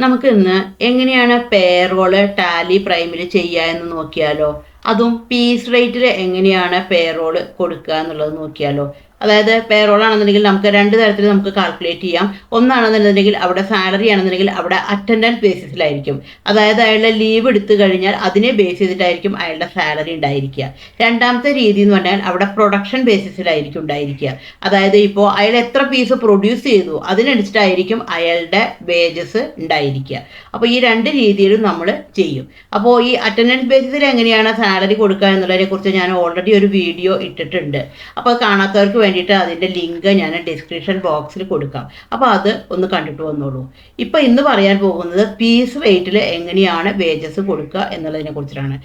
നമുക്ക് ഇന്ന് എങ്ങനെയാണ് പേറോള് ടാലി പ്രൈമിൽ ചെയ്യുക എന്ന് നോക്കിയാലോ. അതും പീസ് റേറ്റിൽ എങ്ങനെയാണ് പേറോള് കൊടുക്കുക എന്നുള്ളത് നോക്കിയാലോ. അതായത് പേറോൾ ആണെന്നുണ്ടെങ്കിൽ നമുക്ക് രണ്ട് തരത്തിൽ നമുക്ക് കാൽക്കുലേറ്റ് ചെയ്യാം. ഒന്നാണെന്നുണ്ടെങ്കിൽ അവിടെ സാലറി ആണെന്നുണ്ടെങ്കിൽ അവിടെ അറ്റൻഡൻസ് ബേസിസിലായിരിക്കും. അതായത് അയാളുടെ ലീവ് എടുത്തു കഴിഞ്ഞാൽ അതിനെ ബേസ് ചെയ്തിട്ടായിരിക്കും അയാളുടെ സാലറി ഉണ്ടായിരിക്കുക. രണ്ടാമത്തെ രീതി എന്ന് പറഞ്ഞാൽ അവിടെ പ്രൊഡക്ഷൻ ബേസിസിലായിരിക്കും ഉണ്ടായിരിക്കുക. അതായത് ഇപ്പോൾ അയാൾ എത്ര പീസ് പ്രൊഡ്യൂസ് ചെയ്തു അതിനനുസരിച്ചായിരിക്കും അയാളുടെ വേജസ് ഉണ്ടായിരിക്കുക. അപ്പോൾ ഈ രണ്ട് രീതിയിലും നമ്മൾ ചെയ്യും. അപ്പോൾ ഈ അറ്റൻഡൻസ് ബേസിസിൽ എങ്ങനെയാണ് സാലറി കൊടുക്കുക എന്നുള്ളതിനെ കുറിച്ച് ഞാൻ ഓൾറെഡി ഒരു വീഡിയോ ഇട്ടിട്ടുണ്ട്. അപ്പോൾ കാണാത്തവർക്ക് വേണ്ടിയിട്ട് അതിൻ്റെ ലിങ്ക് ഞാൻ ഡിസ്ക്രിപ്ഷൻ ബോക്സിൽ കൊടുക്കാം. അപ്പോൾ അത് ഒന്ന് കണ്ടിട്ട് വന്നോളൂ. ഇപ്പോൾ ഇന്ന് പറയാൻ പോകുന്നത് പീസ് റേറ്റിൽ എങ്ങനെയാണ് വേജസ് കൊടുക്കുക എന്നുള്ളതിനെ കുറിച്ചിട്ടാണ്.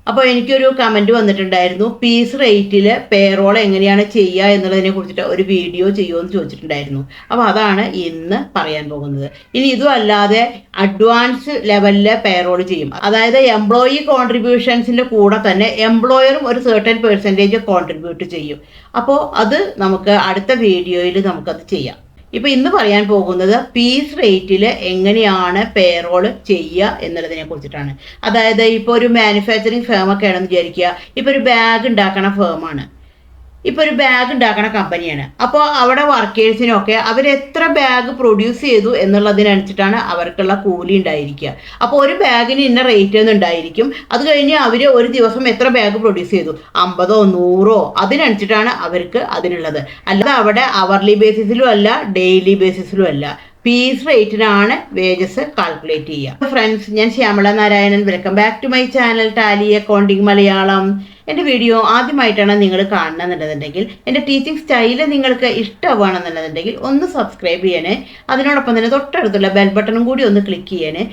അപ്പോൾ എനിക്കൊരു കമൻറ്റ് വന്നിട്ടുണ്ടായിരുന്നു, പീസ് റേറ്റിൽ പേറോൾ എങ്ങനെയാണ് ചെയ്യുക എന്നുള്ളതിനെ കുറിച്ചിട്ട് ഒരു വീഡിയോ ചെയ്യുമെന്ന് ചോദിച്ചിട്ടുണ്ടായിരുന്നു. അപ്പോൾ അതാണ് ഇന്ന് പറയാൻ പോകുന്നത്. ഇനി ഇതും അല്ലാതെ അഡ്വാൻസ് ലെവലിൽ പേറോൾ ചെയ്യും. അതായത് എംപ്ലോയി കോൺട്രിബ്യൂഷൻസിൻ്റെ കൂടെ തന്നെ എംപ്ലോയറും ഒരു സർട്ടൻ പെർസെൻറ്റേജ് കോൺട്രിബ്യൂട്ട് ചെയ്യും. അപ്പോൾ അത് നമുക്ക് അടുത്ത വീഡിയോയിൽ നമുക്കത് ചെയ്യാം. ഇപ്പോൾ ഇന്ന് പറയാൻ പോകുന്നത് പീസ് റേറ്റിൽ എങ്ങനെയാണ് പേറോൾ ചെയ്യുക എന്നുള്ളതിനെ കുറിച്ചിട്ടാണ്. അതായത് ഇപ്പോൾ ഒരു മാനുഫാക്ചറിങ് ഫേമൊക്കെ ആണെന്ന് വിചാരിക്കുക. ഇപ്പോൾ ഒരു ബാഗ് ഉണ്ടാക്കണ ഫേമാണ്, ഇപ്പോൾ ഒരു ബാഗ് ഉണ്ടാക്കണ കമ്പനിയാണ്. അപ്പോൾ അവിടെ വർക്കേഴ്സിനൊക്കെ അവരെത്ര ബാഗ് പ്രൊഡ്യൂസ് ചെയ്തു എന്നുള്ളതിനനുസരിച്ചിട്ടാണ് അവർക്കുള്ള കൂലി ഉണ്ടായിരിക്കുക. അപ്പോൾ ഒരു ബാഗിന് ഇന്ന റേറ്റ് ഒന്നും ഉണ്ടായിരിക്കും. അത് കഴിഞ്ഞ് അവർ ഒരു ദിവസം എത്ര ബാഗ് പ്രൊഡ്യൂസ് ചെയ്തു, 50 100 അതിനനുസരിച്ചിട്ടാണ് അവർക്ക് അതിനുള്ളത്. അല്ലാതെ അവിടെ അവർലി ബേസിസിലും അല്ല ഡെയിലി ബേസിസിലും അല്ല, പീസ് റേറ്റിനാണ് വേജസ് കാൽക്കുലേറ്റ് ചെയ്യുക. ഫ്രണ്ട്സ്, ഞാൻ Shyamala Narayanan. Welcome back to my channel tally accounting Malayalam. എൻ്റെ വീഡിയോ ആദ്യമായിട്ടാണ് നിങ്ങൾ കാണണമെന്നുണ്ടെന്നുണ്ടെങ്കിൽ, എൻ്റെ ടീച്ചിങ് സ്റ്റൈല് നിങ്ങൾക്ക് ഇഷ്ടമാണെന്നുണ്ടെന്നുണ്ടെങ്കിൽ ഒന്ന് സബ്സ്ക്രൈബ് ചെയ്യണേ. അതിനോടൊപ്പം തന്നെ തൊട്ടടുത്തുള്ള ബെൽ ബട്ടണും കൂടി ഒന്ന് ക്ലിക്ക് ചെയ്യണേ.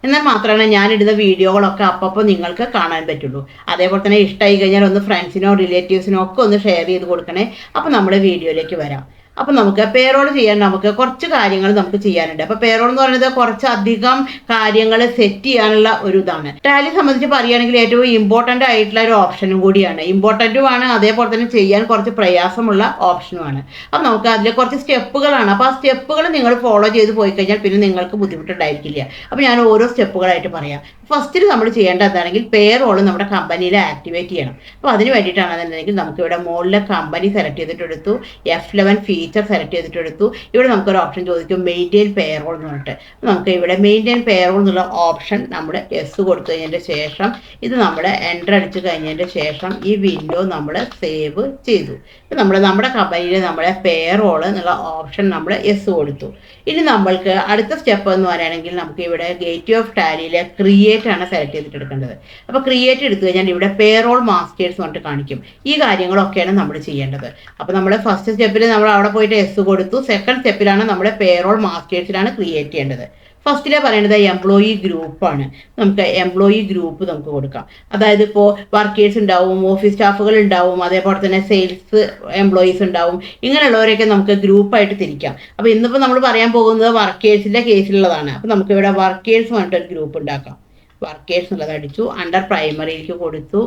എന്നാൽ മാത്രമാണ് ഞാനിടുന്ന വീഡിയോകളൊക്കെ അപ്പോൾ നിങ്ങൾക്ക് കാണാൻ പറ്റുള്ളൂ. അതേപോലെ തന്നെ ഇഷ്ടമായി കഴിഞ്ഞാൽ ഒന്ന് ഫ്രണ്ട്സിനോ റിലേറ്റീവ്സിനോ ഒക്കെ ഒന്ന് ഷെയർ ചെയ്ത് കൊടുക്കണേ. അപ്പോൾ നമ്മുടെ വീഡിയോയിലേക്ക് വരാം. അപ്പോൾ നമുക്ക് പേറോൾ ചെയ്യാൻ നമുക്ക് കുറച്ച് കാര്യങ്ങൾ നമുക്ക് ചെയ്യാനുണ്ട്. അപ്പോൾ പേറോൾ എന്ന് പറയുന്നത് കുറച്ചധികം കാര്യങ്ങൾ സെറ്റ് ചെയ്യാനുള്ള ഒരു ഇതാണ്. ടാലി സംബന്ധിച്ച് പറയുകയാണെങ്കിൽ ഏറ്റവും ഇമ്പോർട്ടൻ്റ് ആയിട്ടുള്ള ഒരു ഓപ്ഷനും കൂടിയാണ്. ഇമ്പോർട്ടൻറ്റുമാണ്, അതേപോലെ തന്നെ ചെയ്യാൻ കുറച്ച് പ്രയാസമുള്ള ഓപ്ഷനുമാണ്. അപ്പോൾ നമുക്ക് അതിൽ കുറച്ച് സ്റ്റെപ്പുകളാണ്. അപ്പോൾ ആ സ്റ്റെപ്പുകൾ നിങ്ങൾ ഫോളോ ചെയ്ത് പോയി കഴിഞ്ഞാൽ പിന്നെ നിങ്ങൾക്ക് ബുദ്ധിമുട്ടുണ്ടായിരിക്കില്ല. അപ്പോൾ ഞാൻ ഓരോ സ്റ്റെപ്പുകളായിട്ട് പറയാം. ഫസ്റ്റിൽ നമ്മൾ ചെയ്യേണ്ട എന്താണെങ്കിൽ പേറോൾ നമ്മുടെ കമ്പനിയിൽ ആക്ടിവേറ്റ് ചെയ്യണം. അപ്പോൾ അതിന് വേണ്ടിയിട്ടാണെന്നുണ്ടെങ്കിൽ നമുക്കിവിടെ മുകളിലെ കമ്പനി സെലക്ട് ചെയ്തിട്ടെടുത്തു, F11 ഫീച്ചർ സെലക്ട് ചെയ്തിട്ടെടുത്തു. ഇവിടെ നമുക്കൊരു ഓപ്ഷൻ ചോദിക്കും മെയിൻറ്റെയിൻ പേറോൾ എന്ന് പറഞ്ഞിട്ട്. നമുക്ക് ഇവിടെ മെയിൻറ്റെയിൻ പേറോൾ എന്നുള്ള ഓപ്ഷൻ നമ്മൾ യെസ് കൊടുത്തു കഴിഞ്ഞതിൻ്റെ ശേഷം ഇത് നമ്മൾ എൻ്റർ അടിച്ച് കഴിഞ്ഞതിൻ്റെ ശേഷം ഈ വിൻഡോ നമ്മൾ സേവ് ചെയ്തു. നമ്മുടെ കമ്പനിയിൽ നമ്മളെ പേറോൾ എന്നുള്ള ഓപ്ഷൻ നമ്മൾ യെസ് കൊടുത്തു. ഇനി നമ്മൾക്ക് അടുത്ത സ്റ്റെപ്പ് എന്ന് പറയുകയാണെങ്കിൽ നമുക്ക് ഇവിടെ ഗേറ്റ് ഓഫ് ടാലിയിലെ ക്രിയേറ്റ് ആണ് സെലക്ട് ചെയ്തിട്ട് എടുക്കേണ്ടത്. അപ്പോൾ ക്രിയേറ്റ് എടുത്തു കഴിഞ്ഞാൽ ഇവിടെ പേറോൾ മാസ്റ്റേഴ്സ് പറഞ്ഞിട്ട് കാണിക്കും. ഈ കാര്യങ്ങളൊക്കെയാണ് നമ്മൾ ചെയ്യേണ്ടത്. അപ്പോൾ നമ്മൾ ഫസ്റ്റ് സ്റ്റെപ്പിൽ നമ്മൾ അവിടെ പോയിട്ട് എസ് കൊടുത്തു. സെക്കൻഡ് സ്റ്റെപ്പിലാണ് നമ്മുടെ പേറോൾ മാസ്റ്റേഴ്സിലാണ് ക്രിയേറ്റ് ചെയ്യേണ്ടത്. ഫസ്റ്റിലെ പറയുന്നത് എംപ്ലോയി ഗ്രൂപ്പാണ്. നമുക്ക് എംപ്ലോയി ഗ്രൂപ്പ് നമുക്ക് കൊടുക്കാം. അതായത് ഇപ്പോൾ വർക്കേഴ്സ് ഉണ്ടാവും, ഓഫീസ് സ്റ്റാഫുകൾ ഉണ്ടാവും, അതേപോലെ തന്നെ സെയിൽസ് എംപ്ലോയീസ് ഉണ്ടാവും. ഇങ്ങനെയുള്ളവരെയൊക്കെ നമുക്ക് ഗ്രൂപ്പായിട്ട് തിരിക്കാം. അപ്പോൾ ഇന്നിപ്പോൾ നമ്മൾ പറയാൻ പോകുന്നത് വർക്കേഴ്സിൻ്റെ കേസിലുള്ളതാണ്. അപ്പോൾ നമുക്ക് ഇവിടെ വർക്കേഴ്സ് പറഞ്ഞിട്ടൊരു ഗ്രൂപ്പ് ഉണ്ടാക്കാം. വർക്കേഴ്സ് എന്നുള്ളത് അടിച്ചു, അണ്ടർ പ്രൈമറിയിലേക്ക് കൊടുത്തു.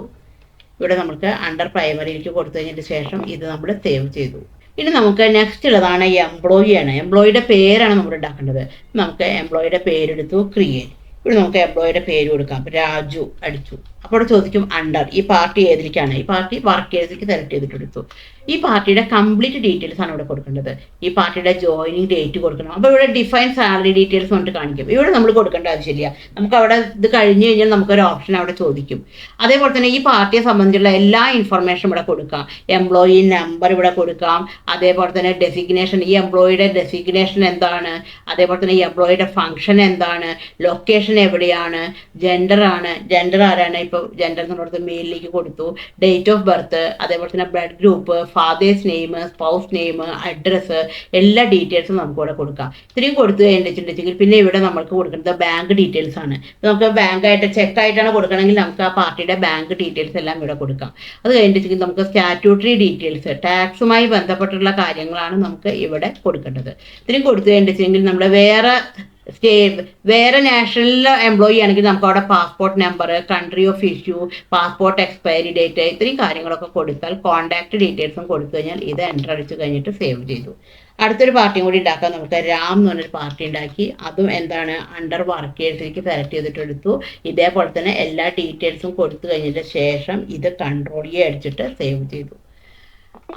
ഇവിടെ നമുക്ക് അണ്ടർ പ്രൈമറിയിലേക്ക് കൊടുത്തു കഴിഞ്ഞതിന് ശേഷം ഇത് നമ്മൾ സേവ് ചെയ്തു. ഇനി നമുക്ക് നെക്സ്റ്റ് ഉള്ളതാണ് എംപ്ലോയി ആണ്. എംപ്ലോയിയുടെ പേരാണ് നമ്മൾ ഉണ്ടാക്കേണ്ടത്. നമുക്ക് എംപ്ലോയിയുടെ പേരെടുത്തു, ക്രിയേറ്റ്. ഇവിടെ നമുക്ക് എംപ്ലോയിയുടെ പേര് കൊടുക്കാം, രാജു അടിച്ചു. അപ്പോൾ ചോദിക്കും അണ്ടർ, ഈ പാർട്ടി ഏതിലേക്കാണ്? ഈ പാർട്ടി വർക്കേഴ്സിലേക്ക് സെലക്ട് ചെയ്തിട്ടെടുത്തു. ഈ പാർട്ടിയുടെ കംപ്ലീറ്റ് ഡീറ്റെയിൽസ് ആണ് ഇവിടെ കൊടുക്കേണ്ടത്. ഈ പാർട്ടിയുടെ ജോയിനിങ് ഡേറ്റ് കൊടുക്കണം. അപ്പോൾ ഇവിടെ ഡിഫൈൻ സാലറി ഡീറ്റെയിൽസ് കൊണ്ട് കാണിക്കും. ഇവിടെ നമ്മൾ കൊടുക്കേണ്ട ആവശ്യമില്ല. നമുക്ക് അവിടെ ഇത് കഴിഞ്ഞ് കഴിഞ്ഞാൽ നമുക്കൊരു ഓപ്ഷൻ അവിടെ ചോദിക്കും. അതേപോലെ തന്നെ ഈ പാർട്ടിയെ സംബന്ധിച്ചുള്ള എല്ലാ ഇൻഫർമേഷനും ഇവിടെ കൊടുക്കാം. എംപ്ലോയി നമ്പർ ഇവിടെ കൊടുക്കാം. അതേപോലെ തന്നെ ഡെസിഗ്നേഷൻ, ഈ എംപ്ലോയിയുടെ ഡെസിഗ്നേഷൻ എന്താണ്, അതേപോലെ തന്നെ ഈ എംപ്ലോയിയുടെ ഫംഗ്ഷൻ എന്താണ്, ലൊക്കേഷൻ എവിടെയാണ്, ജെൻഡർ ആരാണ്, ഇപ്പോൾ ജെൻഡർ എന്നുള്ളത് മെയിലിലേക്ക് കൊടുത്തു, ഡേറ്റ് ഓഫ് ബർത്ത്, അതേപോലെ തന്നെ blood group, fathers name, spouse name, address, എല്ലാ ഡീറ്റെയിൽസും നമുക്ക് ഇവിടെ കൊടുക്കാം. ഇത്രയും കൊടുത്തു കഴിഞ്ഞിട്ടുണ്ടെങ്കിൽ പിന്നെ ഇവിടെ നമുക്ക് കൊടുക്കുന്നത് ബാങ്ക് ഡീറ്റെയിൽസ് ആണ്. നമുക്ക് ബാങ്കായിട്ട് ചെക്കായിട്ടാണ് കൊടുക്കണമെങ്കിൽ നമുക്ക് ആ പാർട്ടിയുടെ ബാങ്ക് ഡീറ്റെയിൽസ് എല്ലാം ഇവിടെ കൊടുക്കാം. അത് കഴിഞ്ഞിട്ടുണ്ടെങ്കിൽ നമുക്ക് സ്റ്റാറ്റ്യൂട്ടറി ഡീറ്റെയിൽസ്, ടാക്സുമായി ബന്ധപ്പെട്ടുള്ള കാര്യങ്ങളാണ് നമുക്ക് ഇവിടെ കൊടുക്കേണ്ടത്. ഇത്രയും കൊടുത്തു കഴിഞ്ഞിട്ടുണ്ടെങ്കിൽ നമ്മൾ വേറെ നാഷണൽ എംപ്ലോയി ആണെങ്കിൽ നമുക്ക് അവിടെ passport number, country of issue, passport expiry date, ഇത്രയും കാര്യങ്ങളൊക്കെ കൊടുത്താൽ കോൺടാക്ട് ഡീറ്റെയിൽസും കൊടുത്തു കഴിഞ്ഞാൽ ഇത് എൻ്റർ അടിച്ച് കഴിഞ്ഞിട്ട് സേവ് ചെയ്തു. അടുത്തൊരു പാർട്ടിയും കൂടി ഉണ്ടാക്കാൻ നമുക്ക് രാം എന്ന് പറഞ്ഞൊരു പാർട്ടി ഉണ്ടാക്കി. അതും എന്താണ് അണ്ടർ വർക്കേഴ്സിലേക്ക് സെലക്ട് ചെയ്തിട്ട് എടുത്തു. ഇതേപോലെ തന്നെ എല്ലാ ഡീറ്റെയിൽസും കൊടുത്തു കഴിഞ്ഞതിന് ശേഷം ഇത് കൺട്രോൾ അടിച്ചിട്ട് സേവ് ചെയ്തു.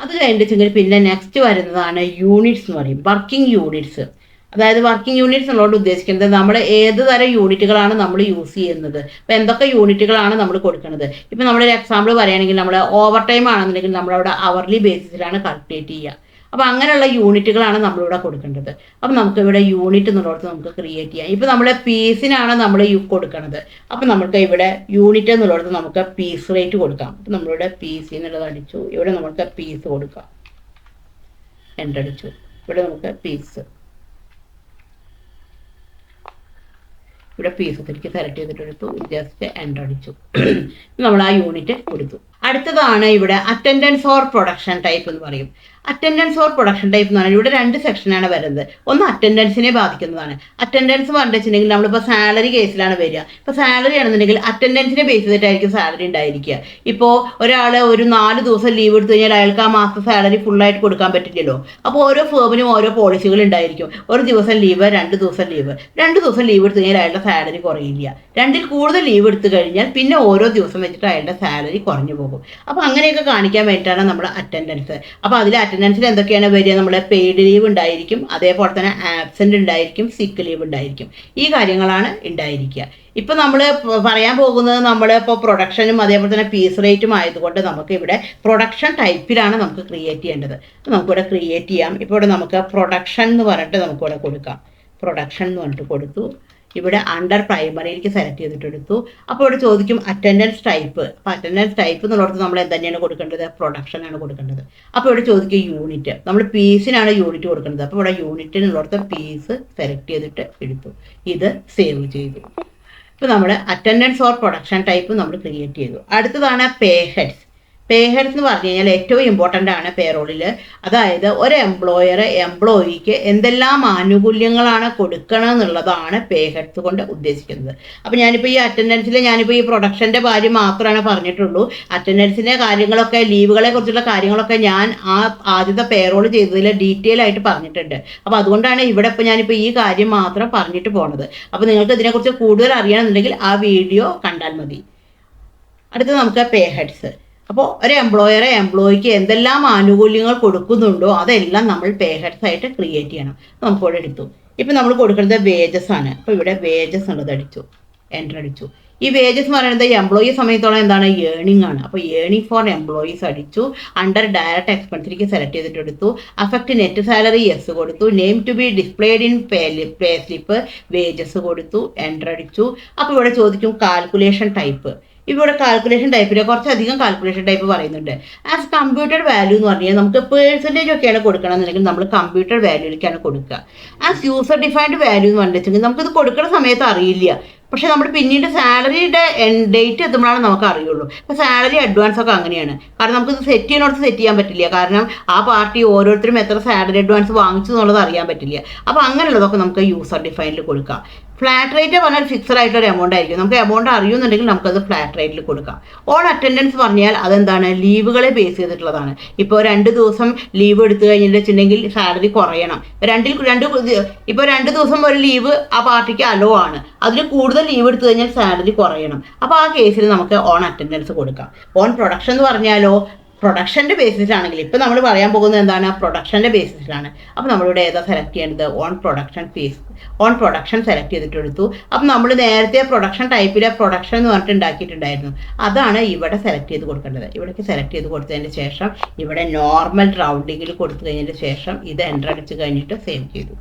അത് കഴിഞ്ഞിട്ടുണ്ടെങ്കിൽ പിന്നെ നെക്സ്റ്റ് വരുന്നതാണ് യൂണിറ്റ്സ് എന്ന് പറയും, വർക്കിംഗ് യൂണിറ്റ്സ്. അതായത് വർക്കിംഗ് യൂണിറ്റ്സ് എന്നുള്ളത് ഉദ്ദേശിക്കുന്നത് നമ്മൾ ഏത് തരം യൂണിറ്റുകളാണ് നമ്മൾ യൂസ് ചെയ്യുന്നത്, അപ്പോൾ എന്തൊക്കെ യൂണിറ്റുകളാണ് നമ്മൾ കൊടുക്കുന്നത്. ഇപ്പം നമ്മളൊരു എക്സാമ്പിൾ പറയുകയാണെങ്കിൽ നമ്മൾ ഓവർ ടൈം ആണെന്നുണ്ടെങ്കിൽ നമ്മളവിടെ അവർലി ബേസിസിലാണ് കാൽക്കുലേറ്റ് ചെയ്യുക. അപ്പോൾ അങ്ങനെയുള്ള യൂണിറ്റുകളാണ് നമ്മളിവിടെ കൊടുക്കേണ്ടത്. അപ്പോൾ നമുക്ക് ഇവിടെ യൂണിറ്റ് എന്നുള്ളത് നമുക്ക് ക്രിയേറ്റ് ചെയ്യാം. ഇപ്പോൾ നമ്മുടെ പീസിനാണ് നമ്മൾ കൊടുക്കുന്നത്. അപ്പോൾ നമുക്ക് ഇവിടെ യൂണിറ്റ് എന്നുള്ളത് നമുക്ക് പീസ് റേറ്റ് കൊടുക്കാം. അപ്പോൾ നമ്മളിവിടെ പീസ് എന്നുള്ളത് അടിച്ചു, ഇവിടെ നമുക്ക് പീസ് കൊടുക്കാം, എൻ്റർ അടിച്ചു. ഇവിടെ നമുക്ക് പീസ്, ഇവിടെ പീസ് തിരിച്ച് സെലക്ട് ചെയ്തിട്ട് എടുത്തു, ജസ്റ്റ് എൻ്റർ അടിച്ചു. നമ്മൾ ആ യൂണിറ്റ് കൊടുത്തു. അടുത്തതാണ് ഇവിടെ അറ്റൻഡൻസ് ഓർ പ്രൊഡക്ഷൻ ടൈപ്പ് എന്ന് പറയും. അറ്റൻഡൻസ് ഓർ പ്രൊഡക്ഷൻ ടൈപ്പ് എന്ന് പറഞ്ഞാൽ ഇവിടെ രണ്ട് സെക്ഷനാണ് വരുന്നത്. ഒന്ന് അറ്റൻഡൻസിനെ ബാധിക്കുന്നതാണ്. അറ്റൻഡൻസ് പറഞ്ഞിട്ടുണ്ടെങ്കിൽ നമ്മളിപ്പോൾ സാലറി കേസിലാണ് വരിക. ഇപ്പോൾ സാലറി ആണെന്നുണ്ടെങ്കിൽ അറ്റൻഡൻസിനെ ബേസ് ചെയ്തിട്ടായിരിക്കും സാലറി ഉണ്ടായിരിക്കുക. ഇപ്പോൾ ഒരാൾ ഒരു 4 ദിവസം ലീവ് എടുത്തു കഴിഞ്ഞാൽ അയാൾക്ക് ആ മാസത്തെ സാലറി ഫുള്ളായിട്ട് കൊടുക്കാൻ പറ്റില്ലല്ലോ. അപ്പോൾ ഓരോ ഫേമിനും ഓരോ പോളിസികൾ ഉണ്ടായിരിക്കും. ഒരു ദിവസം ലീവ്, 2 ദിവസം ലീവ്. 2 ദിവസം ലീവ് എടുത്തു കഴിഞ്ഞാൽ അയാളുടെ സാലറി കുറയില്ല. 2ൽ കൂടുതൽ ലീവ് എടുത്തു കഴിഞ്ഞാൽ പിന്നെ ഓരോ ദിവസം വെച്ചിട്ട് അയാളുടെ സാലറി കുറഞ്ഞു പോകും. അപ്പോൾ അങ്ങനെയൊക്കെ കാണിക്കാൻ വേണ്ടിയിട്ടാണ് നമ്മൾ അറ്റൻഡൻസ്. അപ്പോൾ അതിൽ അറ്റൻഡൻസിൽ എന്തൊക്കെയാണ് വരിക? നമ്മുടെ പെയ്ഡ് ലീവ് ഉണ്ടായിരിക്കും, അതേപോലെ തന്നെ ആബ്സെൻ്റ് ഉണ്ടായിരിക്കും, സിക്ക് ലീവ് ഉണ്ടായിരിക്കും. ഈ കാര്യങ്ങളാണ് ഉണ്ടായിരിക്കുക. ഇപ്പം നമ്മൾ പറയാൻ പോകുന്നത് നമ്മൾ ഇപ്പോൾ പ്രൊഡക്ഷനും അതേപോലെ തന്നെ പീസ് റേറ്റും ആയതുകൊണ്ട് നമുക്ക് ഇവിടെ പ്രൊഡക്ഷൻ ടൈപ്പിലാണ് നമുക്ക് ക്രിയേറ്റ് ചെയ്യേണ്ടത്. നമുക്കിവിടെ ക്രിയേറ്റ് ചെയ്യാം. ഇപ്പോൾ ഇവിടെ നമുക്ക് പ്രൊഡക്ഷൻ എന്ന് പറഞ്ഞിട്ട് നമുക്കിവിടെ കൊടുക്കാം. പ്രൊഡക്ഷൻ എന്ന് പറഞ്ഞിട്ട് കൊടുത്തു. ഇവിടെ അണ്ടർ പ്രൈമറിയിലേക്ക് സെലക്ട് ചെയ്തിട്ട് എടുത്തു. അപ്പോൾ ഇവിടെ ചോദിക്കും അറ്റൻഡൻസ് ടൈപ്പ്. അപ്പോൾ അറ്റൻഡൻസ് ടൈപ്പ് എന്നുള്ളത് നമ്മൾ എന്ത് കൊടുക്കേണ്ടത്? പ്രൊഡക്ഷനാണ് കൊടുക്കേണ്ടത്. അപ്പോൾ ഇവിടെ ചോദിക്കും യൂണിറ്റ്. നമ്മൾ പീസിനാണ് യൂണിറ്റ് കൊടുക്കേണ്ടത്. അപ്പോൾ ഇവിടെ യൂണിറ്റിനുള്ളത് പീസ് സെലക്ട് ചെയ്തിട്ട് എടുത്തു. ഇത് സേവ് ചെയ്തു. ഇപ്പോൾ നമ്മൾ അറ്റൻഡൻസ് ഓർ പ്രൊഡക്ഷൻ ടൈപ്പ് നമ്മൾ ക്രിയേറ്റ് ചെയ്തു. അടുത്തതാണ് പേ ഹെഡ്സ്. പേ ഹെഡ്സ് എന്ന് പറഞ്ഞു കഴിഞ്ഞാൽ ഏറ്റവും ഇമ്പോർട്ടൻ്റ് ആണ് പേറോളിൽ. അതായത് ഒരു എംപ്ലോയിക്ക് എന്തെല്ലാം ആനുകൂല്യങ്ങളാണ് കൊടുക്കണം എന്നുള്ളതാണ് പേ ഹെഡ്സ് കൊണ്ട് ഉദ്ദേശിക്കുന്നത്. അപ്പോൾ ഞാനിപ്പോൾ ഈ അറ്റൻഡൻസിൽ ഞാനിപ്പോൾ ഈ പ്രൊഡക്ഷൻ്റെ കാര്യം മാത്രമാണ് പറഞ്ഞിട്ടുള്ളൂ. അറ്റൻഡൻസിൻ്റെ കാര്യങ്ങളൊക്കെ, ലീവുകളെ കുറിച്ചുള്ള കാര്യങ്ങളൊക്കെ ഞാൻ ആ ആദ്യത്തെ പേറോൾ ചെയ്തതിൽ ഡീറ്റെയിൽ ആയിട്ട് പറഞ്ഞിട്ടുണ്ട്. അപ്പോൾ അതുകൊണ്ടാണ് ഇവിടെ ഇപ്പോൾ ഞാനിപ്പോൾ ഈ കാര്യം മാത്രം പറഞ്ഞിട്ട് പോണത്. അപ്പോൾ നിങ്ങൾക്ക് ഇതിനെക്കുറിച്ച് കൂടുതൽ അറിയണമെന്നുണ്ടെങ്കിൽ ആ വീഡിയോ കണ്ടാൽ മതി. അടുത്ത് നമുക്ക് പേ ഹെഡ്സ്. അപ്പോൾ ഒരു എംപ്ലോയിക്ക് എന്തെല്ലാം ആനുകൂല്യങ്ങൾ കൊടുക്കുന്നുണ്ടോ അതെല്ലാം നമ്മൾ പേ ഹെഡ്സ് ആയിട്ട് ക്രിയേറ്റ് ചെയ്യണം. നമുക്കിവിടെ എടുത്തു. ഇപ്പം നമ്മൾ കൊടുക്കുന്നത് വേജസ് ആണ്. അപ്പോൾ ഇവിടെ വേജസ് ഉള്ളത് അടിച്ചു, എൻ്റർ അടിച്ചു. ഈ വേജസ് എന്ന് പറയുന്നത് എംപ്ലോയി സമയത്തോളം എന്താണ്? ഏണിംഗ് ആണ്. അപ്പോൾ ഏണിംഗ് ഫോർ എംപ്ലോയീസ് അടിച്ചു. അണ്ടർ ഡയറക്റ്റ് എക്സ്പെൻസിലേക്ക് സെലക്ട് ചെയ്തിട്ട് എടുത്തു. അഫക്റ്റ് നെറ്റ് സാലറി യെസ് കൊടുത്തു. Name to be displayed in pay slip wages കൊടുത്തു, എൻ്റർ അടിച്ചു. അപ്പോൾ ഇവിടെ ചോദിക്കും കാൽക്കുലേഷൻ ടൈപ്പ്. ഇവിടെ കാൽക്കുലേഷൻ ടൈപ്പിൽ കുറച്ചധികം കാൽക്കുലേഷൻ ടൈപ്പ് പറയുന്നുണ്ട്. ആസ് കമ്പ്യൂട്ടർ വാല്യൂ എന്ന് പറഞ്ഞാൽ നമുക്ക് പേഴ്സൻറ്റേജ് ഒക്കെയാണ് കൊടുക്കണമെന്നുണ്ടെങ്കിൽ നമ്മൾ കമ്പ്യൂട്ടർ വാല്യൂയിലേക്കാണ് കൊടുക്കുക. ആസ് യൂസർ ഡിഫൈൻഡ് വാല്യൂ എന്ന് പറഞ്ഞിട്ടുണ്ടെങ്കിൽ നമുക്കിത് കൊടുക്കുന്ന സമയത്ത് അറിയില്ല. പക്ഷേ നമ്മൾ പിന്നീട് സാലറിയുടെ ഡേറ്റ് എത്തുമ്പോഴാണ് നമുക്ക് അറിയുള്ളൂ. ഇപ്പോൾ സാലറി അഡ്വാൻസ് ഒക്കെ അങ്ങനെയാണ്. കാരണം നമുക്കിത് സെറ്റ് ചെയ്യാൻ പറ്റില്ല. കാരണം ആ പാർട്ടി ഓരോരുത്തരും എത്ര സാലറി അഡ്വാൻസ് വാങ്ങിച്ചു എന്നുള്ളത് അറിയാൻ പറ്റില്ല. അപ്പോൾ അങ്ങനെയുള്ളതൊക്കെ നമുക്ക് യൂസർ ഡിഫൈനിൽ കൊടുക്കാം. ഫ്ലാറ്റ് റേറ്റ് പറഞ്ഞാൽ ഫിക്സഡ് ആയിട്ടൊരു എമൗണ്ട് ആയിരിക്കും. നമുക്ക് എമൗണ്ട് അറിയുന്നുണ്ടെങ്കിൽ നമുക്കത് ഫ്ലാറ്റ് റേറ്റിൽ കൊടുക്കാം. ഓൺ അറ്റൻഡൻസ് പറഞ്ഞാൽ അതെന്താണ്? ലീവുകളെ ബേസ് ചെയ്തിട്ടുള്ളതാണ്. ഇപ്പോൾ 2 ദിവസം ലീവ് എടുത്തു കഴിഞ്ഞിട്ടുണ്ടെങ്കിൽ സാലറി കുറയണം. ഇപ്പോൾ 2 ദിവസം ഒരു ലീവ് ആ പാർട്ടിക്ക് അലോ ആണ്. അതിൽ കൂടുതൽ ലീവ് എടുത്തു കഴിഞ്ഞാൽ സാലറി കുറയണം. അപ്പോൾ ആ കേസിൽ നമുക്ക് ഓൺ അറ്റൻഡൻസ് കൊടുക്കാം. ഓൺ പ്രൊഡക്ഷൻ എന്ന് പറഞ്ഞാലോ പ്രൊഡക്ഷൻ്റെ ബേസിസിലാണെങ്കിൽ ഇപ്പോൾ നമ്മൾ പറയാൻ പോകുന്നത് എന്താണ്? പ്രൊഡക്ഷൻ്റെ ബേസിസിലാണ്. അപ്പോൾ നമ്മളിവിടെ ഏതാ സെലക്ട് ചെയ്യേണ്ടത്? ഓൺ പ്രൊഡക്ഷൻ സെലക്ട് ചെയ്തിട്ട് എടുത്തു. അപ്പം നമ്മൾ നേരത്തെ പ്രൊഡക്ഷൻ ടൈപ്പിലെ പ്രൊഡക്ഷൻ എന്ന് പറഞ്ഞിട്ട് ഉണ്ടാക്കിയിട്ടുണ്ടായിരുന്നു. അതാണ് ഇവിടെ സെലക്ട് ചെയ്ത് കൊടുക്കേണ്ടത്. ഇവിടേക്ക് സെലക്ട് ചെയ്ത് കൊടുത്തതിന് ശേഷം ഇവിടെ നോർമൽ റൗണ്ടിങ്ങിൽ കൊടുത്തു കഴിഞ്ഞതിന് ശേഷം ഇത് എൻ്റർ അടിച്ച് കഴിഞ്ഞിട്ട് സേവ് ചെയ്തു.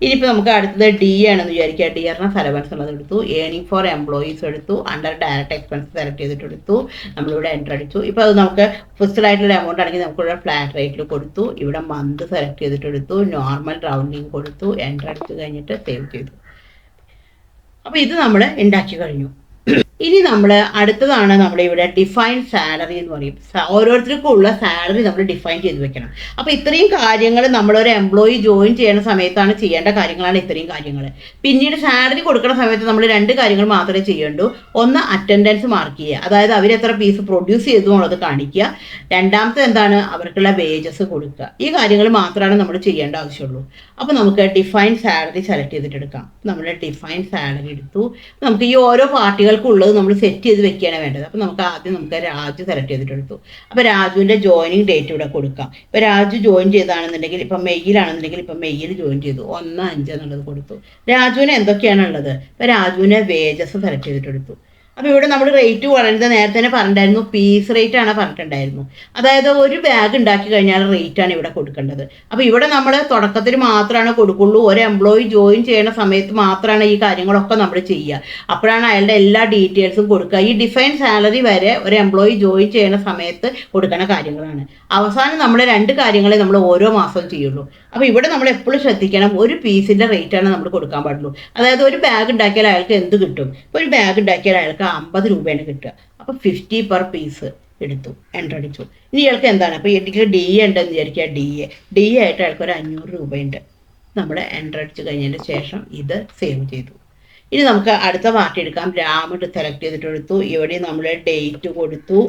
ഇനിയിപ്പോൾ നമുക്ക് അടുത്തത് ഡി ആണെന്ന് വിചാരിക്കുക. ഡിയറിന് സെലവൻസ് ഉള്ളത് എടുത്തു. ഏണിംഗ് ഫോർ എംപ്ലോയീസ് എടുത്തു. അണ്ടർ ഡയറക്റ്റ് എക്സ്പെൻസ് സെലക്ട് ചെയ്തിട്ട് എടുത്തു. നമ്മളിവിടെ എൻ്റർ അടിച്ചു. ഇപ്പോൾ അത് നമുക്ക് ഫിക്സ്ഡ് ആയിട്ടുള്ള എമൗണ്ട് ആണെങ്കിൽ നമുക്കിവിടെ ഫ്ലാറ്റ് റേറ്റിൽ കൊടുത്തു. ഇവിടെ മന്ത് സെലക്ട് ചെയ്തിട്ട് എടുത്തു. നോർമൽ റൗണ്ടിങ് കൊടുത്തു. എൻ്റർ അടിച്ച് കഴിഞ്ഞിട്ട് സേവ് ചെയ്തു. അപ്പോൾ ഇത് നമ്മൾ ഉണ്ടാക്കി കഴിഞ്ഞു. ഇനി നമ്മൾ അടുത്തതാണ് ഇവിടെ ഡിഫൈൻ സാലറി എന്ന് പറയും. ഓരോരുത്തർക്കും ഉള്ള സാലറി നമ്മൾ ഡിഫൈൻ ചെയ്ത് വെക്കണം. അപ്പോൾ ഇത്രയും കാര്യങ്ങൾ നമ്മളൊരു എംപ്ലോയി ജോയിൻ ചെയ്യുന്ന സമയത്താണ് ചെയ്യേണ്ട കാര്യങ്ങളാണ് ഇത്രയും കാര്യങ്ങൾ. പിന്നീട് സാലറി കൊടുക്കുന്ന സമയത്ത് നമ്മൾ 2 കാര്യങ്ങൾ മാത്രമേ ചെയ്യേണ്ടൂ. ഒന്ന് അറ്റൻഡൻസ് മാർക്ക് ചെയ്യുക, അതായത് അവരെത്ര പീസ് പ്രൊഡ്യൂസ് ചെയ്തു എന്നുള്ളത് കാണിക്കുക. രണ്ടാമത്തെ എന്താണ്, അവർക്കുള്ള വേജസ് കൊടുക്കുക. ഈ കാര്യങ്ങൾ മാത്രമാണ് നമ്മൾ ചെയ്യേണ്ട ആവശ്യമുള്ളൂ. അപ്പോൾ നമുക്ക് ഡിഫൈൻ സാലറി സെലക്ട് ചെയ്തിട്ട് എടുക്കാം. നമ്മൾ ഡിഫൈൻ സാലറി എടുത്തു. നമുക്ക് ഈ ഓരോ പാർട്ടികൾക്കുള്ളത് നമ്മൾ സെറ്റ് ചെയ്ത് വെക്കുകയാണ് വേണ്ടത്. അപ്പോൾ നമുക്ക് രാജു സെലക്ട് ചെയ്തിട്ട് എടുത്തു. അപ്പോൾ രാജുവിൻ്റെ ജോയിനിങ് ഡേറ്റ് ഇവിടെ കൊടുക്കാം. ഇപ്പോൾ രാജു ജോയിൻ ചെയ്താണെന്നുണ്ടെങ്കിൽ ഇപ്പം മെയ്യിലാണെന്നുണ്ടെങ്കിൽ ഇപ്പം മെയ്യിൽ ജോയിൻ ചെയ്തു 1/5 എന്നുള്ളത് കൊടുത്തു. രാജുവിന് എന്തൊക്കെയാണുള്ളത്, ഇപ്പോൾ രാജുവിനെ വേജസ് സെലക്ട് ചെയ്തിട്ട് എടുത്തു. അപ്പോൾ ഇവിടെ നമ്മൾ റേറ്റ് പറയുന്നത് നേരത്തെ തന്നെ പറഞ്ഞിട്ടുണ്ടായിരുന്നു, പീസ് റേറ്റ് ആണ് പറഞ്ഞിട്ടുണ്ടായിരുന്നു. അതായത് ഒരു ബാഗ് ഉണ്ടാക്കി കഴിഞ്ഞാൽ റേറ്റാണ് ഇവിടെ കൊടുക്കേണ്ടത്. അപ്പോൾ ഇവിടെ നമ്മൾ തുടക്കത്തിൽ മാത്രമാണ് കൊടുക്കുള്ളൂ. ഒരു എംപ്ലോയി ജോയിൻ ചെയ്യുന്ന സമയത്ത് മാത്രമാണ് ഈ കാര്യങ്ങളൊക്കെ നമ്മൾ ചെയ്യുക. അപ്പോഴാണ് അയാളുടെ എല്ലാ ഡീറ്റെയിൽസും കൊടുക്കുക. ഈ ഡിഫൈൻ സാലറി വരെ ഒരു എംപ്ലോയി ജോയിൻ ചെയ്യുന്ന സമയത്ത് കൊടുക്കുന്ന കാര്യങ്ങളാണ്. അവസാനം നമ്മൾ 2 കാര്യങ്ങളെ നമ്മൾ ഓരോ മാസവും ചെയ്യുള്ളൂ. അപ്പോൾ ഇവിടെ നമ്മൾ എപ്പോഴും ശ്രദ്ധിക്കണം, ഒരു പീസിൻ്റെ റേറ്റാണ് നമ്മൾ കൊടുക്കാൻ പാടുള്ളൂ. അതായത് ഒരു ബാഗ് ഉണ്ടാക്കിയാൽ അയാൾക്ക് എന്ത് കിട്ടും, ഇപ്പോൾ ഒരു ബാഗ് ഉണ്ടാക്കിയാൽ അയാൾക്ക് 50 രൂപയാണ് കിട്ടുക. അപ്പോൾ 50 പെർ പീസ് എടുത്തു, എൻ്റർ അടിച്ചു. ഇനി ഇയാൾക്ക് എന്താണ്, അപ്പോൾ എനിക്ക് ഡി എ ഉണ്ടെന്ന് വിചാരിക്കുക, ഡി എ ആയിട്ട് അയാൾക്ക് ഒരു 500 രൂപയുണ്ട്. നമ്മൾ എൻ്റർ അടിച്ച് കഴിഞ്ഞതിന് ശേഷം ഇത് സേവ് ചെയ്തു. ഇനി നമുക്ക് അടുത്ത പാർട്ടി എടുക്കാം. രാമിട്ട് സെലക്ട് ചെയ്തിട്ട് എടുത്തു. ഇവിടെ നമ്മൾ ഡേറ്റ് കൊടുത്തു,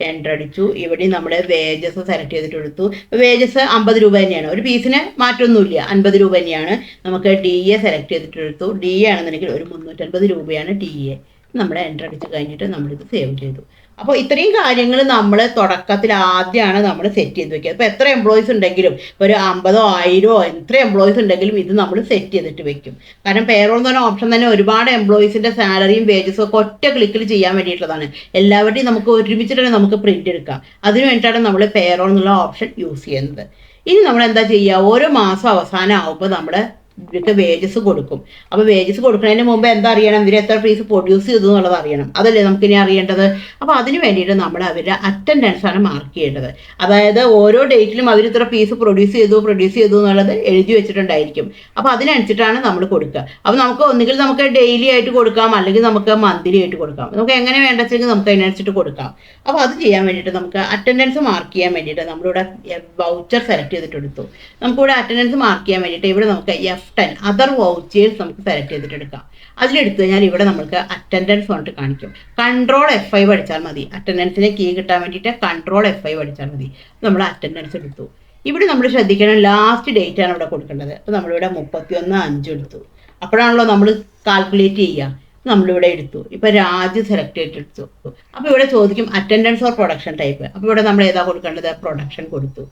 എൻ്റർ അടിച്ചു. ഇവിടെ നമ്മൾ വേജസ് സെലക്ട് ചെയ്തിട്ട് എടുത്തു. വേജസ് 50 രൂപ തന്നെയാണ്, ഒരു പീസിന് മാറ്റമൊന്നുമില്ല, 50 രൂപ തന്നെയാണ്. നമുക്ക് ഡി എ സെലക്ട് ചെയ്തിട്ട് എടുത്തു. ഡി എ ആണെന്നുണ്ടെങ്കിൽ ഒരു 350 രൂപയാണ് ഡി എ. നമ്മൾ എൻ്റർ അടിച്ച് കഴിഞ്ഞിട്ട് നമ്മളിത് സേവ് ചെയ്തു. അപ്പോൾ ഇത്രയും കാര്യങ്ങൾ നമ്മൾ തുടക്കത്തിൽ ആദ്യമാണ് നമ്മൾ സെറ്റ് ചെയ്ത് വെക്കുക. അപ്പോൾ എത്ര എംപ്ലോയീസ് ഉണ്ടെങ്കിലും ഒരു 50 1000 എത്ര എംപ്ലോയീസ് ഉണ്ടെങ്കിലും ഇത് നമ്മൾ സെറ്റ് ചെയ്തിട്ട് വെക്കും. കാരണം പേറോൾ എന്ന് പറഞ്ഞ ഓപ്ഷൻ തന്നെ ഒരുപാട് എംപ്ലോയീസിൻ്റെ സാലറിയും വേജസും ഒക്കെ ഒറ്റ ക്ലിക്കിൽ ചെയ്യാൻ വേണ്ടിയിട്ടുള്ളതാണ്. എല്ലാവരുടെയും നമുക്ക് ഒരുമിച്ചിട്ട് നമുക്ക് പ്രിൻ്റ് എടുക്കാം. അതിന് വേണ്ടിയിട്ടാണ് നമ്മൾ പേറോൾ എന്നുള്ള ഓപ്ഷൻ യൂസ് ചെയ്യുന്നത്. ഇനി നമ്മൾ എന്താ ചെയ്യുക, ഓരോ മാസം അവസാനം ആകുമ്പോൾ നമ്മൾ ഇവർക്ക് വേജസ് കൊടുക്കും. അപ്പോൾ വേജസ് കൊടുക്കുന്നതിന് മുമ്പ് എന്താ അറിയണം, ഇവർ എത്ര പീസ് പ്രൊഡ്യൂസ് ചെയ്തു എന്നുള്ളത് അറിയണം. അതല്ലേ നമുക്കിനി അറിയേണ്ടത്. അപ്പോൾ അതിന് വേണ്ടിയിട്ട് നമ്മൾ അവരുടെ അറ്റൻഡൻസ് ആണ് മാർക്ക് ചെയ്യേണ്ടത്. അതായത് ഓരോ ഡേറ്റിലും അവർ ഇത്ര പീസ് പ്രൊഡ്യൂസ് ചെയ്തു എന്നുള്ളത് എഴുതി വെച്ചിട്ടുണ്ടായിരിക്കും. അപ്പോൾ അതിനനുസരിച്ചിട്ടാണ് നമ്മൾ കൊടുക്കുക. അപ്പോൾ നമുക്ക് ഒന്നുകിൽ നമുക്ക് ഡെയിലി ആയിട്ട് കൊടുക്കാം, അല്ലെങ്കിൽ നമുക്ക് മന്ത്ലി ആയിട്ട് കൊടുക്കാം. നമുക്ക് എങ്ങനെ വേണ്ടെങ്കിൽ നമുക്ക് അതിനനുസരിച്ചിട്ട് കൊടുക്കാം. അപ്പോൾ അത് ചെയ്യാൻ വേണ്ടിയിട്ട് നമുക്ക് അറ്റൻഡൻസ് മാർക്ക് ചെയ്യാൻ വേണ്ടിയിട്ട് നമ്മളിവിടെ വൗച്ചർ സെലക്ട് ചെയ്തിട്ട് എടുത്തു. നമുക്കിവിടെ അറ്റൻഡൻസ് മാർക്ക് ചെയ്യാൻ വേണ്ടിയിട്ട് ഇവിടെ നമുക്ക് F10 അതർ വൗച്ചേഴ്സ് നമുക്ക് സെലക്ട് ചെയ്തിട്ട് എടുക്കാം. അതിലെടുത്തു കഴിഞ്ഞാൽ ഇവിടെ നമുക്ക് അറ്റൻഡൻസ് വന്നിട്ട് കാണിക്കും. കൺട്രോൾ F5 അടിച്ചാൽ മതി. അറ്റൻഡൻസിനെ കീ കിട്ടാൻ വേണ്ടിയിട്ട് കൺട്രോൾ F5 അടിച്ചാൽ മതി. നമ്മൾ അറ്റൻഡൻസ് എടുത്തു. ഇവിടെ നമ്മൾ ശ്രദ്ധിക്കണം, ലാസ്റ്റ് ഡേറ്റ് ആണ് ഇവിടെ കൊടുക്കേണ്ടത്. അപ്പോൾ നമ്മളിവിടെ 31/5 എടുത്തു. അപ്പോഴാണല്ലോ നമ്മൾ കാൽക്കുലേറ്റ് ചെയ്യുക. നമ്മളിവിടെ എടുത്തു. ഇപ്പോൾ രാജ് സെലക്ട് ചെയ്തിട്ട് എടുത്തു. അപ്പോൾ ഇവിടെ ചോദിക്കും അറ്റൻഡൻസ് ഓർ പ്രൊഡക്ഷൻ ടൈപ്പ്. അപ്പോൾ ഇവിടെ നമ്മൾ ഏതാ കൊടുക്കേണ്ടത്, പ്രൊഡക്ഷൻ കൊടുത്തു.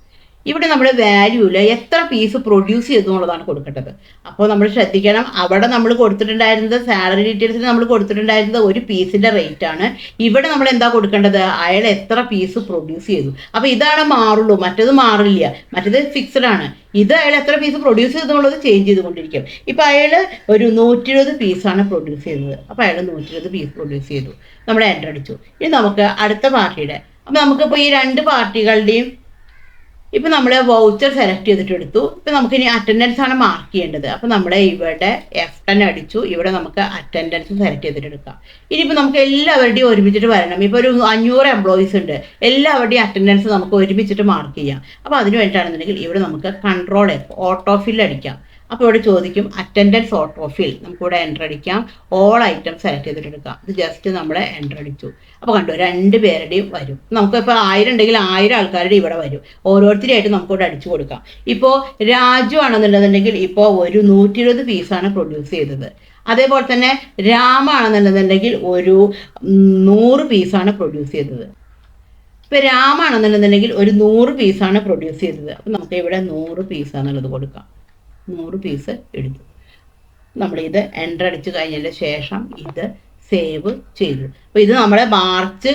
ഇവിടെ നമ്മുടെ വാല്യൂവിൽ എത്ര പീസ് പ്രൊഡ്യൂസ് ചെയ്തു എന്നുള്ളതാണ് കൊടുക്കേണ്ടത്. അപ്പോൾ നമ്മൾ ശ്രദ്ധിക്കണം, അവിടെ നമ്മൾ കൊടുത്തിട്ടുണ്ടായിരുന്നത് സാലറി ഡീറ്റെയിൽസിൽ നമ്മൾ കൊടുത്തിട്ടുണ്ടായിരുന്നത് ഒരു പീസിൻ്റെ റേറ്റ് ആണ്. ഇവിടെ നമ്മൾ എന്താ കൊടുക്കേണ്ടത്, അയാൾ എത്ര പീസ് പ്രൊഡ്യൂസ് ചെയ്തു. അപ്പോൾ ഇതാണ് മാറുള്ളൂ, മറ്റത് മാറില്ല. മറ്റത് ഫിക്സഡ് ആണ്. ഇത് അയാൾ എത്ര പീസ് പ്രൊഡ്യൂസ് ചെയ്തെന്നുള്ളത് ചേഞ്ച് ചെയ്തുകൊണ്ടിരിക്കും. ഇപ്പോൾ അയാൾ ഒരു 120 പീസാണ് പ്രൊഡ്യൂസ് ചെയ്തത്. അപ്പോൾ അയാൾ 120 പീസ് പ്രൊഡ്യൂസ് ചെയ്തു. നമ്മൾ എൻ്റർ അടിച്ചു. ഇനി നമുക്ക് അടുത്ത പാർട്ടിയുടെ, അപ്പോൾ നമുക്കിപ്പോൾ ഈ 2 പാർട്ടികളുടെയും ഇപ്പോൾ നമ്മൾ വൗച്ചർ സെലക്ട് ചെയ്തിട്ട് എടുത്തു. ഇപ്പോൾ നമുക്കിനി അറ്റൻഡൻസ് ആണ് മാർക്ക് ചെയ്യേണ്ടത്. അപ്പോൾ നമ്മൾ ഇവിടെ F10 അടിച്ചു. ഇവിടെ നമുക്ക് അറ്റൻഡൻസ് സെലക്ട് ചെയ്തിട്ട് എടുക്കാം. ഇനിയിപ്പോൾ നമുക്ക് എല്ലാവരുടെയും ഒരുമിച്ചിട്ട് വരണം. ഇപ്പോൾ ഒരു 500 എംപ്ലോയീസ് ഉണ്ട്. എല്ലാവരുടെയും അറ്റൻഡൻസ് നമുക്ക് ഒരുമിച്ചിട്ട് മാർക്ക് ചെയ്യാം. അപ്പോൾ അതിന് വേണ്ടിയിട്ടാണെന്നുണ്ടെങ്കിൽ ഇവിടെ നമുക്ക് കൺട്രോൾ F ഓട്ടോഫിൽ അടിക്കാം. അപ്പോൾ ഇവിടെ ചോദിക്കും അറ്റൻഡൻസ് ഓട്ടോഫിൽ. നമുക്കിവിടെ എൻ്റർ അടിക്കാം. ഓൾ ഐറ്റംസ് സെലക്ട് ചെയ്തിട്ട് എടുക്കാം. ഇത് ജസ്റ്റ് നമ്മൾ എൻ്റർ അടിച്ചു. അപ്പോൾ കണ്ടു, 2 പേരുടെയും വരും. നമുക്കിപ്പോൾ 1000 ഉണ്ടെങ്കിൽ 1000 ആൾക്കാരുടെ ഇവിടെ വരും. ഓരോരുത്തരായിട്ട് നമുക്കിവിടെ അടിച്ചു കൊടുക്കാം. ഇപ്പോൾ രാജു ആണെന്നുണ്ടെന്നുണ്ടെങ്കിൽ ഇപ്പോൾ ഒരു 120 പീസാണ് പ്രൊഡ്യൂസ് ചെയ്തത്. അതേപോലെ തന്നെ രാമാണെന്നുണ്ടെന്നുണ്ടെങ്കിൽ ഒരു 100 പീസാണ് പ്രൊഡ്യൂസ് ചെയ്തത്. ഇപ്പോൾ രാമാണെന്നുണ്ടെന്നുണ്ടെങ്കിൽ ഒരു 100 പീസാണ് പ്രൊഡ്യൂസ് ചെയ്തത്. അപ്പോൾ നമുക്ക് ഇവിടെ 100 പീസാണെന്നുള്ളത് കൊടുക്കാം. 100 പീസ് എടുത്തു. നമ്മളിത് എൻ്റർ അടിച്ച് കഴിഞ്ഞതിന് ശേഷം ഇത് സേവ് ചെയ്തു. അപ്പോൾ ഇത് നമ്മുടെ മാർച്ച്,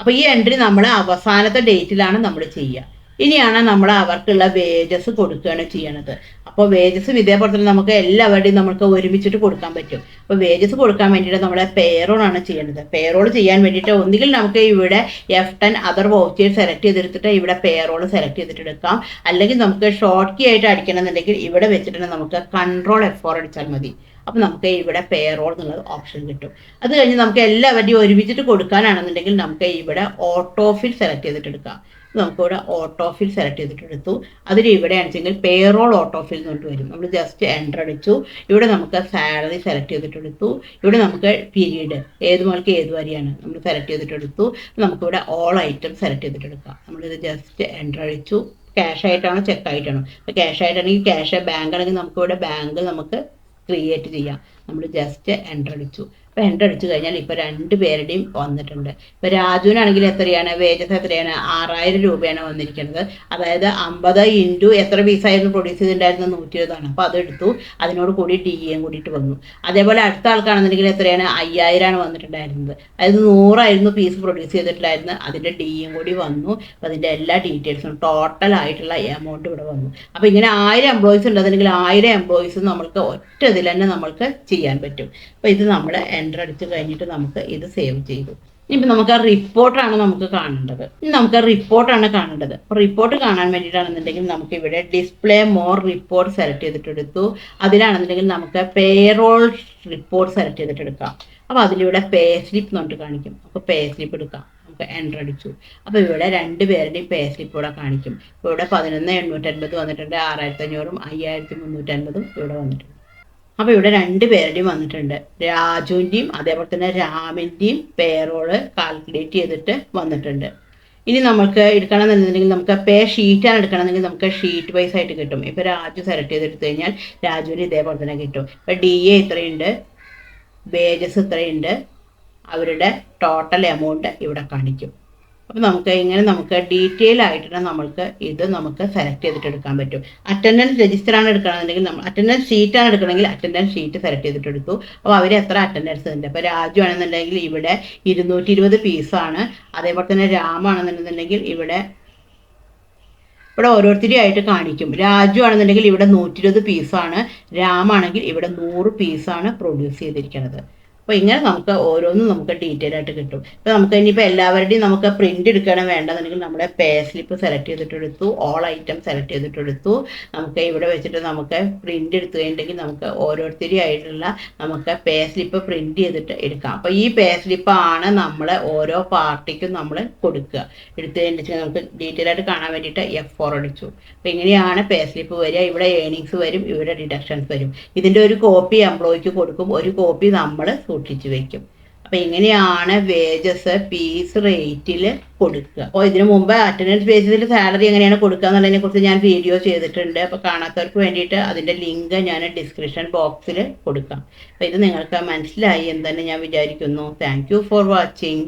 അപ്പോൾ ഈ എൻട്രി നമ്മൾ അവസാനത്തെ ഡേറ്റിലാണ് നമ്മൾ ചെയ്യുക. ഇനിയാണ് നമ്മൾ അവർക്കുള്ള വേജസ് കൊടുക്കുകയാണ് ചെയ്യണത്. അപ്പോൾ വേജസ് ഇതേപോലെ തന്നെ നമുക്ക് എല്ലാവരുടെയും നമുക്ക് ഒരുമിച്ചിട്ട് കൊടുക്കാൻ പറ്റും. അപ്പോൾ വേജസ് കൊടുക്കാൻ വേണ്ടിയിട്ട് നമ്മൾ പേറോൾ ആണ് ചെയ്യേണ്ടത്. പേറോൾ ചെയ്യാൻ വേണ്ടിയിട്ട് ഒന്നുകിൽ നമുക്ക് ഇവിടെ F10 അതർ വൗച്ചേഴ്സ് സെലക്ട് ചെയ്തെടുത്തിട്ട് ഇവിടെ പേറോൾ സെലക്ട് ചെയ്തിട്ട് എടുക്കാം. അല്ലെങ്കിൽ നമുക്ക് ഷോർട്ട് കീ ആയിട്ട് അടിക്കണമെന്നുണ്ടെങ്കിൽ ഇവിടെ വെച്ചിട്ട് നമുക്ക് കൺട്രോൾ F4 അടിച്ചാൽ മതി. അപ്പോൾ നമുക്ക് ഇവിടെ പേറോൾ എന്നുള്ള ഓപ്ഷൻ കിട്ടും. അത് കഴിഞ്ഞ് നമുക്ക് എല്ലാവരുടെയും ഒരുമിച്ചിട്ട് കൊടുക്കാനാണെന്നുണ്ടെങ്കിൽ നമുക്ക് ഇവിടെ ഓട്ടോ ഫിൽ സെലക്ട് ചെയ്തിട്ട് എടുക്കാം. നമുക്കിവിടെ ഓട്ടോ ഫിൽ സെലക്ട് ചെയ്തിട്ട് എടുത്തു. അതിൽ ഇവിടെ ആണെന്നുവെച്ചെങ്കിൽ പേറോൾ ഓട്ടോ ഫിൽ എന്ന് വരും. നമ്മൾ ജസ്റ്റ് എൻ്റർ അടിച്ചു. ഇവിടെ നമുക്ക് സാലറി സെലക്ട് ചെയ്തിട്ട് എടുത്തു. ഇവിടെ നമുക്ക് പീരീഡ് ഏത് മാർക്ക് ഏത് വരെയാണ് നമ്മൾ സെലക്ട് ചെയ്തിട്ട് എടുത്തു. നമുക്കിവിടെ ഓൾ ഐറ്റം സെലക്ട് ചെയ്തിട്ട് എടുക്കാം. നമ്മളിത് ജസ്റ്റ് എൻ്റർ അടിച്ചു. ക്യാഷ് ആയിട്ടാണോ ചെക്ക് ആയിട്ടാണോ? അപ്പോൾ ക്യാഷ് ആയിട്ടാണെങ്കിൽ ക്യാഷ്, ബാങ്ക് ആണെങ്കിൽ നമുക്കിവിടെ ബാങ്ക് നമുക്ക് ക്രിയേറ്റ് ചെയ്യാം. നമ്മൾ ജസ്റ്റ് എൻ്റർ അടിച്ചു. അപ്പോൾ എൻ്റർ അടിച്ചു കഴിഞ്ഞാൽ ഇപ്പോൾ 2 പേരുടെയും വന്നിട്ടുണ്ട്. ഇപ്പോൾ രാജുവിനാണെങ്കിൽ എത്രയാണ് വേജസ് എത്രയാണ്? 6000 രൂപയാണ് വന്നിരിക്കുന്നത്. അതായത് 50 ഇൻറ്റു എത്ര പീസായിരുന്നു പ്രൊഡ്യൂസ് ചെയ്തിട്ടുണ്ടായിരുന്നത്? 120 അപ്പോൾ അതെടുത്തു. അതിനോട് കൂടി DAയും കൂടിയിട്ട് വന്നു. അതേപോലെ അടുത്ത ആൾക്കാണെന്നുണ്ടെങ്കിൽ എത്രയാണ്? 5000 വന്നിട്ടുണ്ടായിരുന്നത്. അതായത് 100 പീസ് പ്രൊഡ്യൂസ് ചെയ്തിട്ടുണ്ടായിരുന്നത്. അതിൻ്റെ DAയും കൂടി വന്നു. അപ്പോൾ അതിൻ്റെ എല്ലാ ഡീറ്റെയിൽസും ടോട്ടൽ ആയിട്ടുള്ള എമൗണ്ട് ഇവിടെ വന്നു. അപ്പോൾ ഇങ്ങനെ 1000 എംപ്ലോയീസ് ഉണ്ടെന്നുണ്ടെങ്കിൽ 1000 എംപ്ലോയീസും നമ്മൾക്ക് ഒറ്റ ഇതിൽ തന്നെ നമ്മൾക്ക് ചെയ്യാൻ പറ്റും. അപ്പോൾ ഇത് നമ്മൾ എൻ്റർ അടിച്ച് കഴിഞ്ഞിട്ട് നമുക്ക് ഇത് സേവ് ചെയ്തു. ഇനിയിപ്പോൾ നമുക്ക് ആ റിപ്പോർട്ടാണ് നമുക്ക് കാണേണ്ടത്. ഇനി നമുക്ക് റിപ്പോർട്ടാണ് കാണേണ്ടത്. അപ്പോൾ റിപ്പോർട്ട് കാണാൻ വേണ്ടിയിട്ടാണെന്നുണ്ടെങ്കിൽ നമുക്ക് ഇവിടെ ഡിസ്പ്ലേ മോർ റിപ്പോർട്ട് സെലക്ട് ചെയ്തിട്ടെടുത്തു. അതിലാണെന്നുണ്ടെങ്കിൽ നമുക്ക് പേറോൾ റിപ്പോർട്ട് സെലക്ട് ചെയ്തിട്ടെടുക്കാം. അപ്പോൾ അതിലിവിടെ പേ സ്ലിപ്പ് എന്നിട്ട് കാണിക്കും. അപ്പോൾ പേ സ്ലിപ്പ് എടുക്കാം. നമുക്ക് എൻ്റർ അടിച്ചു. അപ്പോൾ ഇവിടെ 2 പേരുടെയും പേ സ്ലിപ്പ് ഇവിടെ കാണിക്കും. ഇപ്പോൾ ഇവിടെ 11,850 വന്നിട്ടുണ്ട്. 6,500ഉം 5,350ഉം ഇവിടെ വന്നിട്ടുണ്ട്. അപ്പോൾ ഇവിടെ 2 പേരുടെയും വന്നിട്ടുണ്ട്. രാജുവിൻ്റെയും അതേപോലെ തന്നെ രാമിൻ്റെയും പേറോള് കാൽക്കുലേറ്റ് ചെയ്തിട്ട് വന്നിട്ടുണ്ട്. ഇനി നമുക്ക് എടുക്കണമെന്നുണ്ടെങ്കിൽ നമുക്ക് പേ ഷീറ്റാണ് എടുക്കണമെങ്കിൽ നമുക്ക് ഷീറ്റ് വൈസ് ആയിട്ട് കിട്ടും. ഇപ്പോൾ രാജു സെലക്ട് ചെയ്തെടുത്തു കഴിഞ്ഞാൽ രാജുവിന് ഇതേപോലെ തന്നെ കിട്ടും. ഇപ്പോൾ DA ഇത്രയുണ്ട്, വേജസ് ഇത്രയുണ്ട്, അവരുടെ ടോട്ടൽ എമൗണ്ട് ഇവിടെ കാണിക്കും. അപ്പോൾ നമുക്ക് ഇങ്ങനെ നമുക്ക് ഡീറ്റെയിൽ ആയിട്ട് നമ്മൾക്ക് ഇത് നമുക്ക് സെലക്ട് ചെയ്തിട്ട് എടുക്കാൻ പറ്റും. അറ്റൻഡൻസ് രജിസ്റ്ററാണ് എടുക്കണമെന്നുണ്ടെങ്കിൽ നമ്മൾ അറ്റൻഡൻസ് ഷീറ്റാണ് എടുക്കണമെങ്കിൽ അറ്റൻഡൻസ് ഷീറ്റ് സെലക്ട് ചെയ്തിട്ട് എടുത്തു. അപ്പോൾ അവർ എത്ര അറ്റൻഡൻസ് ഉണ്ട്? അപ്പോൾ രാജു ആണെന്നുണ്ടെങ്കിൽ ഇവിടെ 220 പീസാണ്. അതേപോലെ തന്നെ രാമാണെന്നുണ്ടെന്നുണ്ടെങ്കിൽ ഇവിടെ ഓരോരുത്തരും ആയിട്ട് കാണിക്കും. രാജു ആണെന്നുണ്ടെങ്കിൽ ഇവിടെ 120 പീസാണ്. രാമാണെങ്കിൽ ഇവിടെ 100 പീസാണ് പ്രൊഡ്യൂസ് ചെയ്തിരിക്കുന്നത്. അപ്പോൾ ഇങ്ങനെ നമുക്ക് ഓരോന്നും നമുക്ക് ഡീറ്റെയിൽ ആയിട്ട് കിട്ടും. ഇപ്പോൾ നമുക്ക് ഇനിയിപ്പോൾ എല്ലാവരുടെയും നമുക്ക് പ്രിൻ്റ് എടുക്കണം വേണ്ടെന്നുണ്ടെങ്കിൽ നമ്മുടെ പേ സ്ലിപ്പ് സെലക്ട് ചെയ്തിട്ടെടുത്തു. ഓൾ ഐറ്റം സെലക്ട് ചെയ്തിട്ടെടുത്തു. നമുക്ക് ഇവിടെ വെച്ചിട്ട് നമുക്ക് പ്രിൻ്റ് എടുത്തു കഴിഞ്ഞിട്ടുണ്ടെങ്കിൽ നമുക്ക് ഓരോരുത്തരും ആയിട്ടുള്ള നമുക്ക് പേ സ്ലിപ്പ് പ്രിൻ്റ് ചെയ്തിട്ട് എടുക്കാം. അപ്പോൾ ഈ പേ സ്ലിപ്പാണ് നമ്മൾ ഓരോ പാർട്ടിക്കും നമ്മൾ കൊടുക്കുക. എടുത്തു കഴിഞ്ഞിട്ട് നമുക്ക് ഡീറ്റെയിൽ ആയിട്ട് കാണാൻ വേണ്ടിയിട്ട് F4 അടിച്ചു. അപ്പോൾ ഇങ്ങനെയാണ് പേ സ്ലിപ്പ് വരിക. ഇവിടെ ഏണിങ്സ് വരും, ഇവിടെ ഡിഡക്ഷൻസ് വരും. ഇതിൻ്റെ ഒരു കോപ്പി എംപ്ലോയിക്ക് കൊടുക്കും, ഒരു കോപ്പി നമ്മൾ സൂക്ഷിച്ചു വെക്കും. അപ്പോൾ ഇങ്ങനെയാണ് വേജസ് പീസ് റേറ്റിൽ കൊടുക്കുക. അപ്പോൾ ഇതിനു മുമ്പ് അറ്റൻഡൻസ് ബേസിസിൽ സാലറി എങ്ങനെയാണ് കൊടുക്കുക എന്നുള്ളതിനെ കുറിച്ച് ഞാൻ വീഡിയോ ചെയ്തിട്ടുണ്ട്. അപ്പോൾ കാണാത്തവർക്ക് വേണ്ടിയിട്ട് അതിൻ്റെ ലിങ്ക് ഞാൻ ഡിസ്ക്രിപ്ഷൻ ബോക്സിൽ കൊടുക്കാം. അപ്പോൾ ഇത് നിങ്ങൾക്ക് മനസ്സിലായി എന്ന് തന്നെ ഞാൻ വിചാരിക്കുന്നു. Thank you for watching.